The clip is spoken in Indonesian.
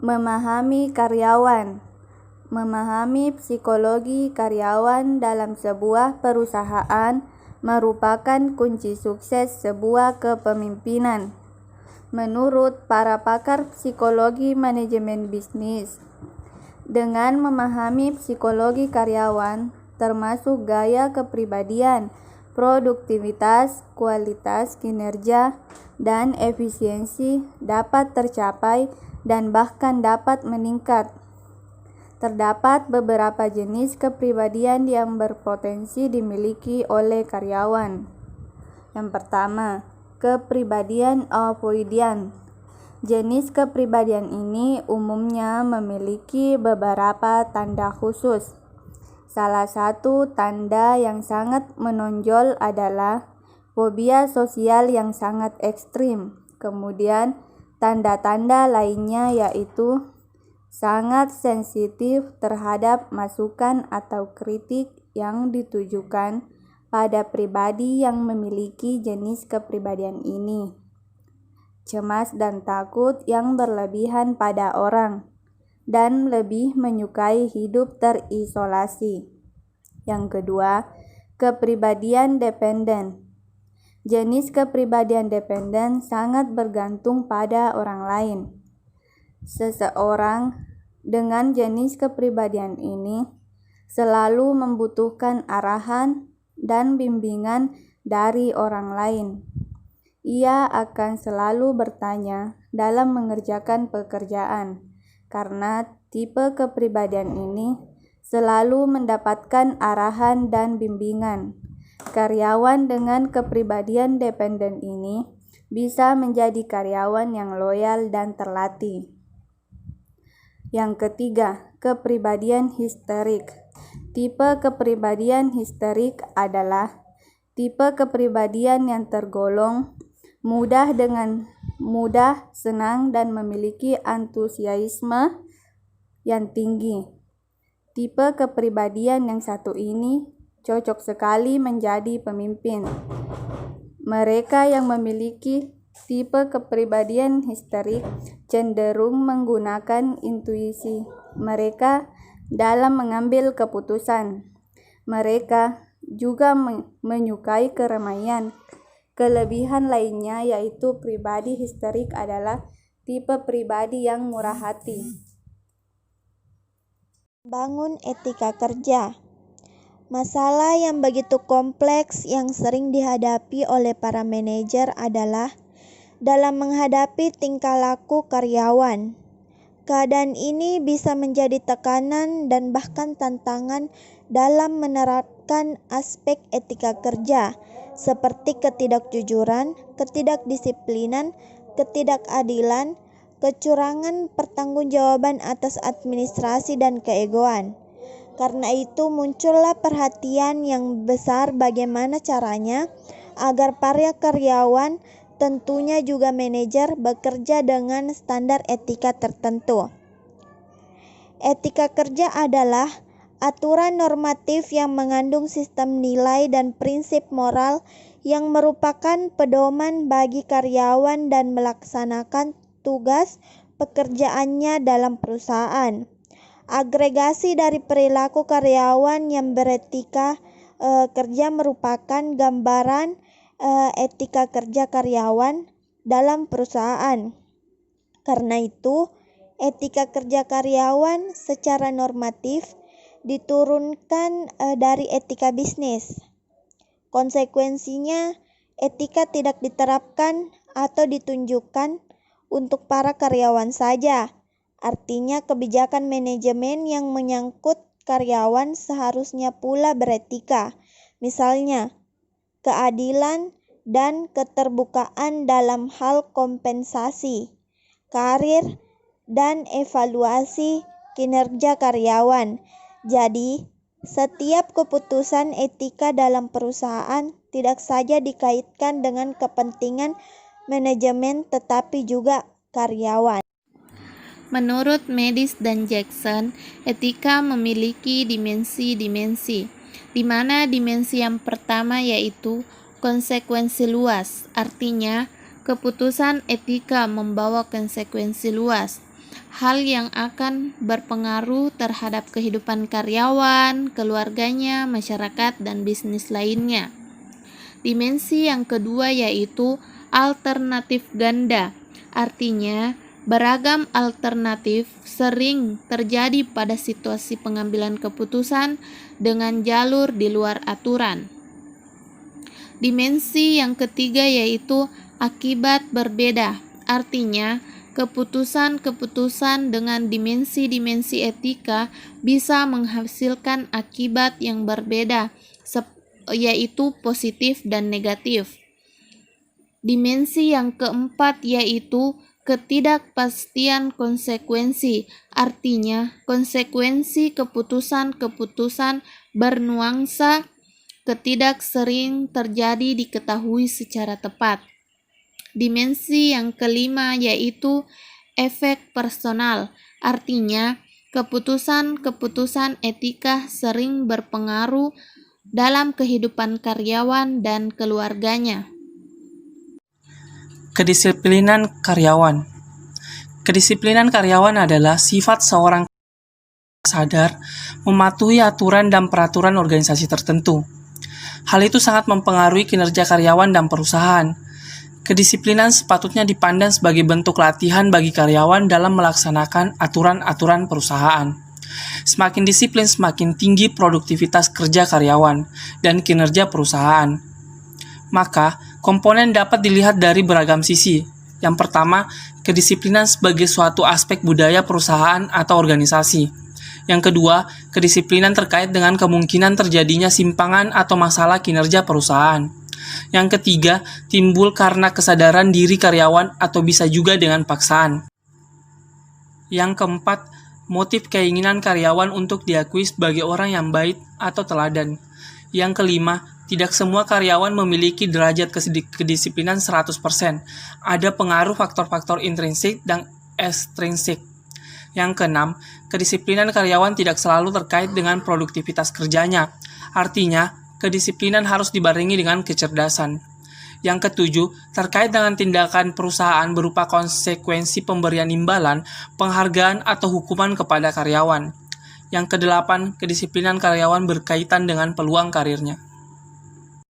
Memahami karyawan. Memahami psikologi karyawan dalam sebuah perusahaan merupakan kunci sukses sebuah kepemimpinan. Menurut para pakar psikologi manajemen bisnis, dengan memahami psikologi karyawan, termasuk gaya kepribadian, produktivitas, kualitas kinerja, dan efisiensi dapat tercapai dan bahkan dapat meningkat. Terdapat beberapa jenis kepribadian yang berpotensi dimiliki oleh karyawan. Yang pertama, kepribadian avoidant. Jenis kepribadian ini umumnya memiliki beberapa tanda khusus. Salah satu tanda yang sangat menonjol adalah fobia sosial yang sangat ekstrim. Kemudian, tanda-tanda lainnya yaitu sangat sensitif terhadap masukan atau kritik yang ditujukan pada pribadi yang memiliki jenis kepribadian ini. Cemas dan takut yang berlebihan pada orang, dan lebih menyukai hidup terisolasi. Yang kedua, kepribadian dependen. Jenis kepribadian dependen sangat bergantung pada orang lain. Seseorang dengan jenis kepribadian ini selalu membutuhkan arahan dan bimbingan dari orang lain. Ia akan selalu bertanya dalam mengerjakan pekerjaan, karena tipe kepribadian ini selalu mendapatkan arahan dan bimbingan. Karyawan dengan kepribadian dependen ini bisa menjadi karyawan yang loyal dan terlatih. Yang ketiga, kepribadian histerik. Tipe kepribadian histerik adalah tipe kepribadian yang tergolong mudah senang dan memiliki antusiasme yang tinggi. Tipe kepribadian yang satu ini cocok sekali menjadi pemimpin. Mereka yang memiliki tipe kepribadian histerik cenderung menggunakan intuisi mereka dalam mengambil keputusan. Mereka juga menyukai keramaian. Kelebihan lainnya yaitu pribadi histerik adalah tipe pribadi yang murah hati. Bangun etika kerja. Masalah yang begitu kompleks yang sering dihadapi oleh para manajer adalah dalam menghadapi tingkah laku karyawan. Keadaan ini bisa menjadi tekanan dan bahkan tantangan dalam menerapkan aspek etika kerja seperti ketidakjujuran, ketidakdisiplinan, ketidakadilan, kecurangan, pertanggungjawaban atas administrasi, dan keegoan. Karena itu muncullah perhatian yang besar bagaimana caranya agar para karyawan, tentunya juga manajer, bekerja dengan standar etika tertentu. Etika kerja adalah aturan normatif yang mengandung sistem nilai dan prinsip moral yang merupakan pedoman bagi karyawan dan melaksanakan tugas pekerjaannya dalam perusahaan. Agregasi dari perilaku karyawan yang beretika kerja merupakan gambaran etika kerja karyawan dalam perusahaan. Karena itu, etika kerja karyawan secara normatif diturunkan dari etika bisnis. Konsekuensinya, etika tidak diterapkan atau ditunjukkan untuk para karyawan saja. Artinya kebijakan manajemen yang menyangkut karyawan seharusnya pula beretika. Misalnya, keadilan dan keterbukaan dalam hal kompensasi, karir, dan evaluasi kinerja karyawan. Jadi, setiap keputusan etika dalam perusahaan tidak saja dikaitkan dengan kepentingan manajemen tetapi juga karyawan. Menurut Medis dan Jackson, etika memiliki dimensi-dimensi, di mana dimensi yang pertama yaitu konsekuensi luas, artinya keputusan etika membawa konsekuensi luas. hal yang akan berpengaruh terhadap kehidupan karyawan, keluarganya, masyarakat, dan bisnis lainnya. Dimensi yang kedua yaitu alternatif ganda, artinya beragam alternatif sering terjadi pada situasi pengambilan keputusan dengan jalur di luar aturan. Dimensi yang ketiga yaitu akibat berbeda, artinya keputusan-keputusan dengan dimensi-dimensi etika bisa menghasilkan akibat yang berbeda, yaitu positif dan negatif. Dimensi yang keempat yaitu ketidakpastian konsekuensi, artinya konsekuensi keputusan-keputusan bernuansa sering terjadi diketahui secara tepat. Dimensi yang kelima yaitu efek personal, artinya keputusan-keputusan etika sering berpengaruh dalam kehidupan karyawan dan keluarganya. Kedisiplinan karyawan. Kedisiplinan karyawan adalah sifat seorang sadar mematuhi aturan dan peraturan organisasi tertentu. Hal itu sangat mempengaruhi kinerja karyawan dan perusahaan. Kedisiplinan sepatutnya dipandang sebagai bentuk latihan bagi karyawan dalam melaksanakan aturan-aturan perusahaan. Semakin disiplin, semakin tinggi produktivitas kerja karyawan dan kinerja perusahaan. Maka, komponen dapat dilihat dari beragam sisi. Yang pertama, kedisiplinan sebagai suatu aspek budaya perusahaan atau organisasi. Yang kedua, kedisiplinan terkait dengan kemungkinan terjadinya simpangan atau masalah kinerja perusahaan. Yang ketiga, timbul karena kesadaran diri karyawan atau bisa juga dengan paksaan. Yang keempat, motif keinginan karyawan untuk diakui sebagai orang yang baik atau teladan. Yang kelima, tidak semua karyawan memiliki derajat kedisiplinan 100%. Ada pengaruh faktor-faktor intrinsik dan ekstrinsik. Yang keenam, kedisiplinan karyawan tidak selalu terkait dengan produktivitas kerjanya. Artinya, kedisiplinan harus dibarengi dengan kecerdasan. Yang ketujuh, terkait dengan tindakan perusahaan berupa konsekuensi pemberian imbalan, penghargaan atau hukuman kepada karyawan. Yang kedelapan, kedisiplinan karyawan berkaitan dengan peluang karirnya.